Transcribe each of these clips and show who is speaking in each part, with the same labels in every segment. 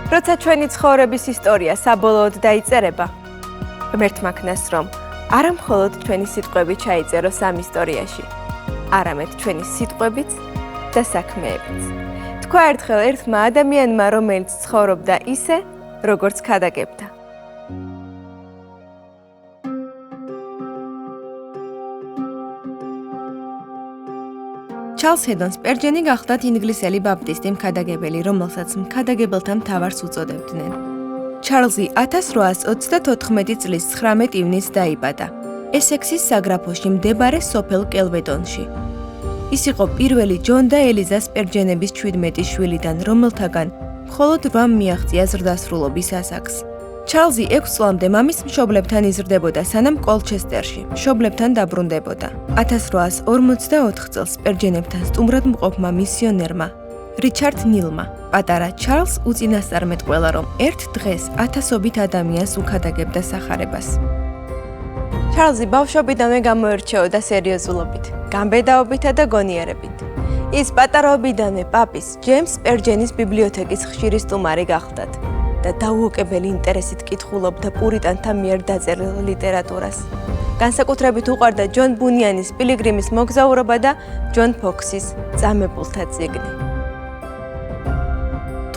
Speaker 1: როცა ჩვენი ცხოვრების ისტორია საბოლოოდ დაიწერება, ღმერთმა ქნას, რომ არა მხოლოდ ჩვენი სიტყვები ჩაიწეროს ამ ისტორიაში, არამედ ჩვენი სიტყვებიც და საქმეებიც. თქვა ერთხელ ერთმა ადამიანმა, რომელიც ცხოვრობდა ისე, როგორც ქადაგებდა. ჩარლზ ჰედონ სპერჯენი გახლდათ ინგლისელი ბაპტისტი მქადაგებელი, რომელსაც მქადაგებელთა მთავარს უწოდებდნენ. ჩარლზი 1834 წლის 19 ივნისს დაიბადა, ესექსის საგრაფოში მდებარე სოფელ კელვედონში. ის იყო პირველი ჯონ და ელიზა სპერჯენების 17 შვილიდან, რომელთაგან მხოლოდ 8 მიაღწია ზრდასრულობის ასაკს. ჩარლზი 6 წლამდე მამის მშობლებთან იზრდებოდა, სანამ კოლჩესტერში მშობლებთან დაბრუნდებოდა. 1844 წელს სპერჯენებთან სტუმრად მყოფმა მისიონერმა რიჩარდ ნილმა პატარა ჩარლზ უწინასწარმეტყველა, რომ ერთ დღეს ათასობით ადამიანს უქადაგებდა სახარებას. ჩარლზი ბავშვობიდანვე გამოირჩეოდა სერიოზულობით, გამბედაობითა და გონიერებით. ის პატარაობიდანვე პაპის ჯეიმს სპერჯენის ბიბლიოთეკის ხშირი სტუმარი გახლდათ და დაუოკებელი ინტერესით კითხულობდა პურიტანთა მიერ დაწერილ ლიტერატურას. განსაკუთრებით უყვარდა ჯონ ბუნიანის პილიგრიმის მოგზაურობა და ჯონ ფოქსის წამებულთა წიგნი.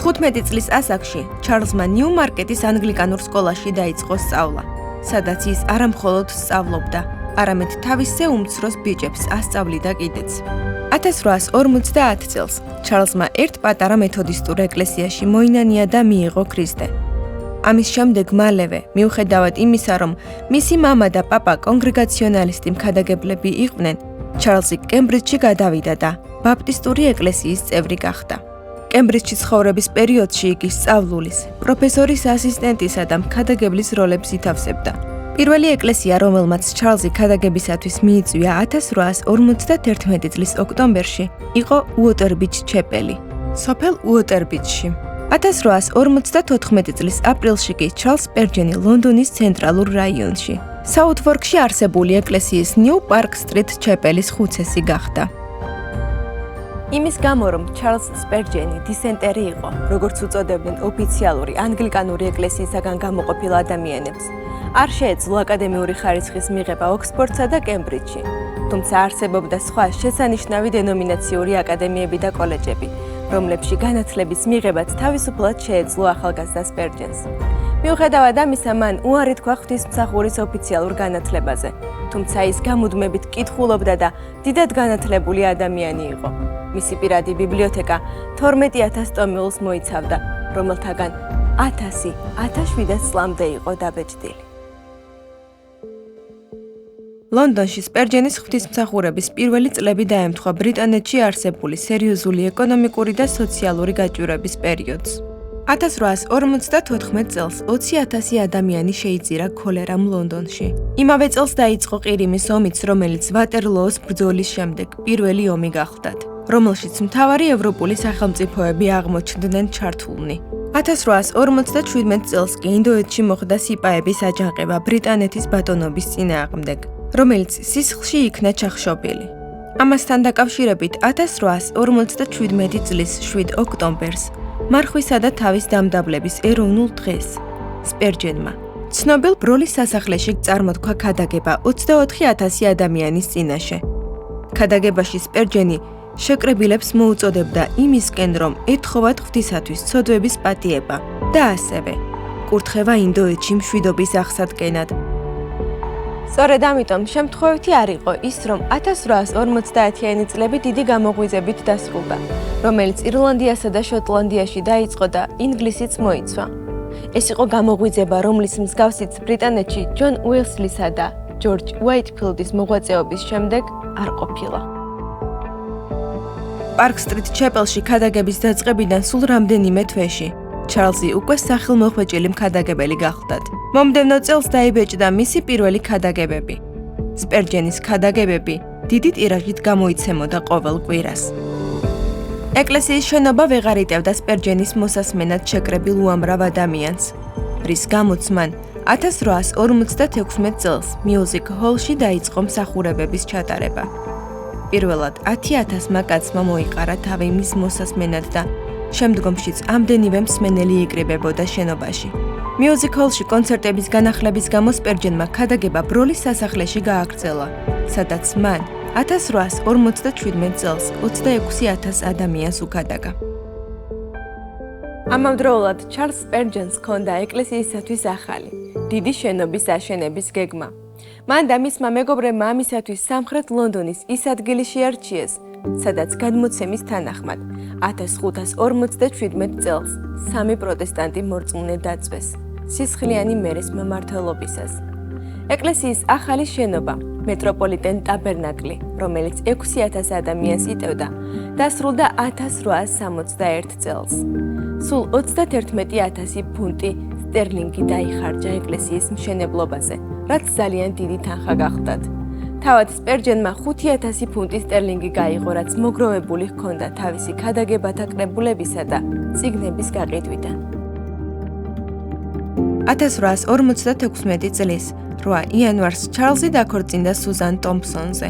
Speaker 1: 15 წლის ასაკში ჩარლზმა ნიუ-მარკეტის ანგლიკანურ სკოლაში დაიწყო სწავლა, სადაც ის არა მხოლოდ სწავლობდა, არამედ თავისზე უმცროს ბიჭებს ასწავლიდა კიდეც. 1850 წელს ჩარლზმა ერთ პატარა მეთოდისტურ ეკლესიაში მოინანია და მიიღო ქრისტე. ამის შემდეგ მალევე, მიუხედავად იმისა, რომ მისი მამა და პაპა კონგრეგაციონალისტი მქადაგებლები იყვნენ, ჩარლზი კემბრიჯში გადავიდა და ბაპტისტური ეკლესიის წევრი გახდა. კემბრიჯში ცხოვრების პერიოდში იგი სწავლულის, პროფესორის ასისტენტისა და მქადაგებლის როლებს ითავსებდა. პირველი ეკლესია, რომელმაც ჩარლზი ქადაგებისათვის მიიწვია 1851 წლის ოქტომბერში, იყო უოტერბიჩ ჩეპელი, სოფელ უოტერბიჩში. 1854 წლის აპრილში კი ჩარლზ სპერჯენი ლონდონის ცენტრალურ რაიონში, საუთვორკში არსებული ეკლესიის ნიუ პარკ სტრიტ ჩეპელის ხუცესი გახდა. იმის გამო, რომ ჩარლზ სპერჯენი დისენტერი იყო, როგორც უწოდებდნენ ოფიციალური ანგლიკანური ეკლესიისაგან გამოყოფილ ადამიანებს, არ შეეძლო აკადემიური ხარისხის მიღება ოქსფორდსა და კემბრიჯში, თუმცა არსებობდა სხვა შესანიშნავი დენომინაციური აკადემიები და კოლეჯები, რომლებში განათლების მიღებაც თავისუფლად შეეძლო ახალგაზრდა სპერჯენს. მიუხედავად ამისა, მან უარი თქვა ღვთისმსახურის ოფიციალურ განათლებაზე, თუმცა ის გამუდმებით კითხულობდა და დიდად განათლებული ადამიანი იყო. მისი პირადი ბიბლიოთეკა 12,000 ტომილს მოიცავდა, რომელთაგან 1000-1700 წლამდე იყო დაბეჭდილი. ლონდონში სპერჯენის ღვთისმსახურების პირველი წლები დაემთხვა ბრიტანეთში არსებული სერიოზული ეკონომიკური და სოციალური გაჭირვების პერიოდს. 1854 წელს 20,000 ადამიანი შეიწირა ქოლერამ ლონდონში. იმავე წელს დაიწყო ყირიმის ომიც, რომელიც ვატერლოოს ბრძოლის შემდეგ პირველი ომი გახლდათ, რომელშიც მთავარი ევროპული სახელმწიფოები აღმოჩნდნენ ჩართულნი. 1857 წელს კი ინდოეთში მოხდა სიპაების აჯანყება ბრიტანეთის ბატონობის წინააღმდეგ, რომელიც სისხლში იქნა ჩახშობილი. ამასთან დაკავშირებით 1857 წლის 7 ოქტომბერს, მარხვისა და თავის დამდაბლების ეროვნულ დღეს, სპერჯენმა ცნობილ ბროლის სასახლეში წარმოთქვა ქადაგება 24,000 ადამიანის წინაშე. ქადაგებაში სპერჯენი შეკრებილებს მოუწოდებდა იმისკენ, რომ ეთხოვათ ღვთისათვის ცოდვების პატიება და ასევე კურთხევა ინდოეთში მშვიდობის აღსადგენად. სწორედ ამიტომ შემთხვევითი არ იყო ის, რომ 1850-იანი წლები დიდი გამოღვიძებით დასრულდა, რომელიც ირლანდიასა და შოტლანდიაში დაიწყო და ინგლისიც მოიცვა. ეს იყო გამოღვიძება, რომლის მსგავსიც ბრიტანეთში ჯონ უილსლისა და ჯორჯ უაიტფილდის მოღვაწეობის შემდეგ არ ყოფილა. პარკ სტრიტ ჩეპელში ქადაგების დაწყებიდან სულ რამდენიმე თვეში ჩარლზი უკვე სახელმოხვეჭილი მქადაგებელი გახლდათ. მომდევნო წელს დაიბეჭდა მისი პირველი ქადაგებები. სპერჯენის ქადაგებები დიდი ტირაჟით გამოიცემოდა ყოველ კვირას. ეკლესიის შენობა ვეღარ იტევდა სპერჯენის მოსასმენად შეკრებილ უამრავ ადამიანს, რის გამოც მან 1856 წელს მიუზიკ ჰოლში დაიწყო მსახურებების ჩატარება. პირველად 10,000 კაცმა მოიყარა თავი მის მოსასმენად და შემდგომშიც ამდენივე მსმენელი იკრიბებოდა შენობაში. Music Hall-ში კონცერტების განახლების გამო სპერჯენმა ქადაგება ბროლის სასახლეში გააგრძელა, სადაც მან 1857 წელს 26,000 ადამიანს უკადაგა. ამავდროულად ჩარლზ სპერჯენს ჰქონდა ეკლესიისათვის ახალი, დიდი შენობის აშენების გეგმა. მან და მისმა მეგობრებმა ამისათვის სამხრეთ ლონდონის ის ადგილი შეარჩიეს, სადაც გადმოცემის თანახმად 1557 წელს 3 პროტესტანტი მორწმუნე დაწვეს სისხლიანი მერის მმართველობისას. ეკლესიის ახალი შენობა, მეტროპოლიტენ ტაბერნაკლი, რომელიც 6000 ადამიანს იტევდა, დასრულდა 1861 წელს. სულ 31,000 ფუნტი სტერლინგი დაიხარჯა ეკლესიის მშენებლობაზე, რაც ძალიან დიდი თანხა გახლდათ. თავად სპერჯენმა 5,000 ფუნტი სტერლინგი გაიღო, რაც მოგროვებული ჰქონდა თავისი ქადაგებათა კრებულებისა და წიგნების გაყიდვიდან. 1856 წლის 8 იანვარს ჩარლზი დაქორწინდა სუზან ტომპსონზე.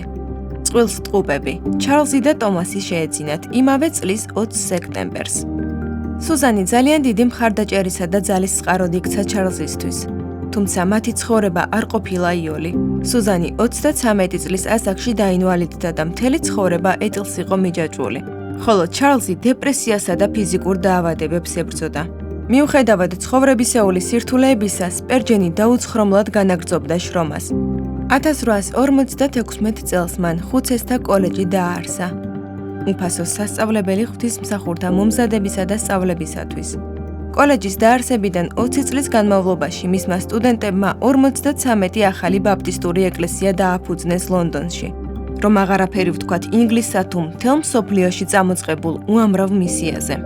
Speaker 1: წყვილს ტყუპები ჩარლზი და ტომასი შეეძინათ იმავე წლის 20 სექტემბერს. სუზანი ძალიან დიდი მხარდაჭერისა და ძალისწყაროდ იქცა ჩარლზისთვის. თუმცა მათი ცხოვრება არ ყოფილა იოლი. სუზანი 33 წლის ასაკში დაინვალიდდა და მთელი ცხოვრება ეტილს იყო მიჯაჭვული. ხოლო ჩარლზი დეპრესიასა და ფიზიკურ დაავადებებს ებრძოდა. მიუხედავად ცხოვრებისეული სირთულეებისა, სპერჯენი დაუცხრომლად განაგრძობდა შრომას. 1856 წელს მან ხუცესთა კოლეჯი დააარსა. უფასო სასწავლებელი ღვთისმსახურთა მომზადებისა და სწავლებისათვის. კოლეჯის დაარსებიდან 20 წლის განმავლობაში მისმა სტუდენტებმა 53 ახალი ბაპტისტური ეკლესია დააფუძნეს ლონდონში, რომ აღარაფერი ვთქვათ ინგლისსა თუ მთელ მსოფლიოში წამოწყებულ უამრავ მისიაზე.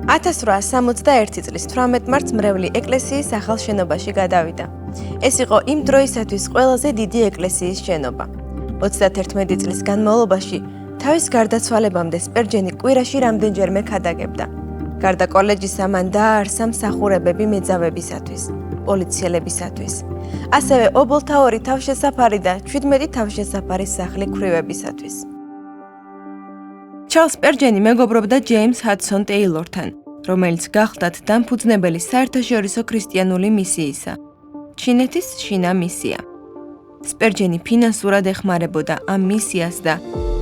Speaker 1: 1861 წლის 18 მარტს მრევლი ეკლესიის ახალ შენობაში გადავიდა. ეს იყო იმ დროისათვის ყველაზე დიდი ეკლესიის შენობა. 31 წლის განმავლობაში თავის გარდაცვალებამდე სპერჯენი კვირაში რამდენჯერმე ქადაგებდა. გარდა კოლეჯისა მან დააარსა მსახურებები მეძავებისათვის, პოლიციელებისათვის, ასევე ობოლთა 2 თავშესაფარი და 17 თავშესაფარის სახლი ქვრივებისათვის. ჩარლზ სპერჯენი მეგობრობდა ჯეიმს ჰადსონ ტეილორთან, რომელიც გახლდათ დამფუძნებელი საერთაშორისო ქრისტიანული მისიისა, ჩინეთის შინა მისია. სპერჯენი ფინანსურად ეხმარებოდა ამ მისიას და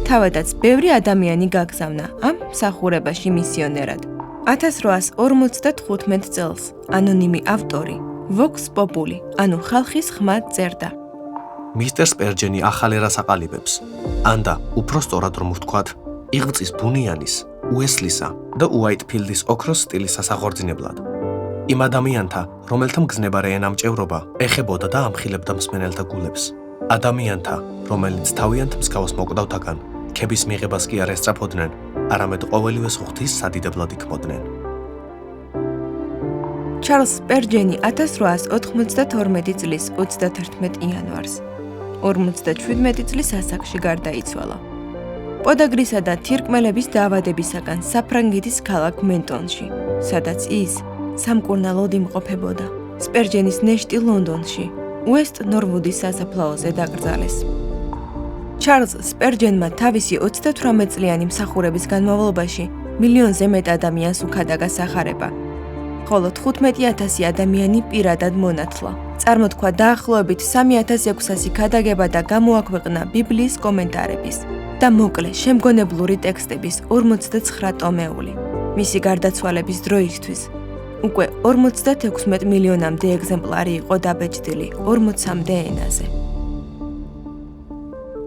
Speaker 1: თავადაც ბევრი ადამიანი გაგზავნა ამ მსახურებაში მისიონერად. 1855 წელს ანონიმი ავტორი Vox Populi, ანუ ხალხის ხმა წერდა.
Speaker 2: მისტერ სპერჯენი ახალ ერას აყალიბებს, ანდა უფრო სწორად რომ ვთქვათ, იღწის ბუნიანის, უესლისა და უაიტფილდის ოქროს სტილის სასაღორძინებლად. იმ ადამიანთა, რომელთა მგზნებარე ენამჭევრობა ეხებოდა და ამხილებდა მსმენელთა გულებს. ადამიანთა, რომელიც თავიანთ მსგავს მოკვდავთაგან ქების მიღებას კი არ ესწრაფოდნენ, არამედ ყოველივეს ღვთის სადიდებლად იქმოდნენ.
Speaker 1: ჩარლზ სპერჯენი 1892 წლის 31 იანვარს 57 წლის ასაკში გარდაიცვალა. პოდაგრისა და თირკმელების დაავადებისაგან საფრანგეთის ქალაქ მენტონში, სადაც ის სამკურნალოდ იმყოფებოდა. სპერჯენის ნეშტი ლონდონში, უესტ ნორვუდის სასაფლაოზე დაკრძალეს. ჩარლზ სპერჯენმა თავისი 38 წლიანი მსახურების განმავლობაში მილიონზე მეტ ადამიანს უკადაგა სახარება, ხოლო 15,000 ადამიანი პირადად მონათლა. წარმოთქვა დაახლოებით 3600 ქადაგება და გამოაქვეყნა ბიბლიის კომენტარების და მოკლე შემგონებლური ტექსტების 49 ტომეული. მისი გარდაცვალების დროისთვის უკვე 56 მილიონამდე ეგზემპლარი იყო დაბეჭდილი 40-მდე ენაზე.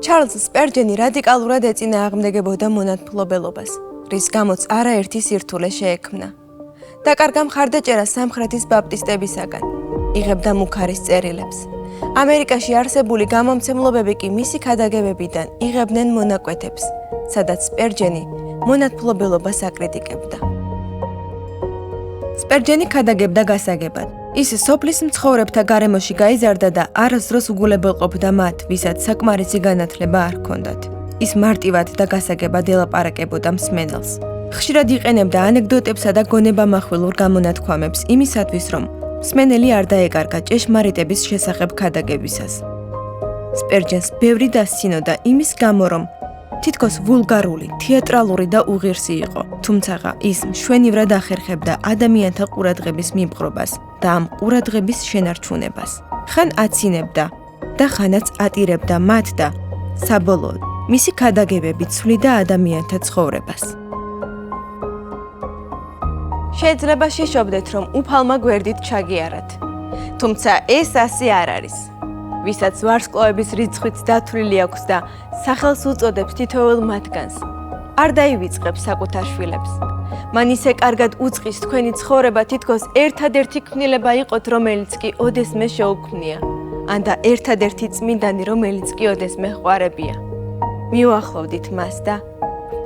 Speaker 1: ჩარლზ სპერჯენი რადიკალურად ეწინააღმდეგებოდა მონათმფლობელობას, რის გამოც არაერთი სირთულე შეექმნა. დაკარგა მხარდაჭერა სამხრეთის ბაპტისტებისაგან, იღებდა მუქარის წერილებს. ამერიკაში არსებული გამომცემლობები კი მისი ქადაგებებიდან იღებდნენ მონაკვეთებს, სადაც სპერჯენი მონათმფლობელობას აკრიტიკებდა. სპერჯენი ქადაგებდა გასაგებად. ის სოფლის მცხოვრებთა გარემოში გაიზარდა და არასდროს უგულებელყოფდა მათ, ვისაც საკმარისი განათლება არ ჰქონდათ. ის მარტივად და გასაგებად ელაპარაკებოდა მსმენელს. ხშირად იყენებდა ანეკდოტებსა და გონებამახვილურ გამონათქვამებს იმისათვის, რომ მსმენელი არ დაეკარგა ჭეშმარიტების შესახებ ქადაგებისას. სპერჯენს ბევრი დასცინოდა იმის გამო, რომ თითქოს ვულგარული, თეატრალური და უღირსი იყო, თუმცა ის მშვენივრად ახერხებდა ადამიანთა ყურადღების მიპყრობას და ამ ყურადღების შენარჩუნებას. ხან აცინებდა და ხანაც ატირებდა მათ და საბოლოოდ მისი ქადაგებები ცვლიდა ადამიანთა ცხოვრებას. შეიძლება შეშობდეთ, რომ უფალმა გვერდით ჩაგიარათ. თუმცა ეს ასე არ არის. ვისაც ვარსკვლავების რიცხვიც დათვლილი აქვს და სახელს უწოდებს თითოეულ მათგანს, არ დაივიწყებს საკუთარ შვილებს. მან ისე კარგად უწყის თქვენი ცხოვრება, თითქოს ერთადერთი ქმნილება იყოთ, რომელიც კი ოდესმე შეუქმნია, ან და ერთადერთი წმინდანი, რომელიც კი ოდესმე ყვარებია. მიუახლოვდით მას და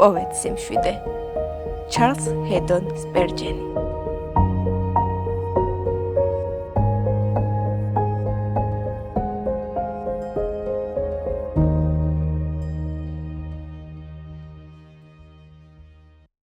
Speaker 1: პოვეთ სიმშვიდე. ჩარლზ ჰედონ სპერჯენი.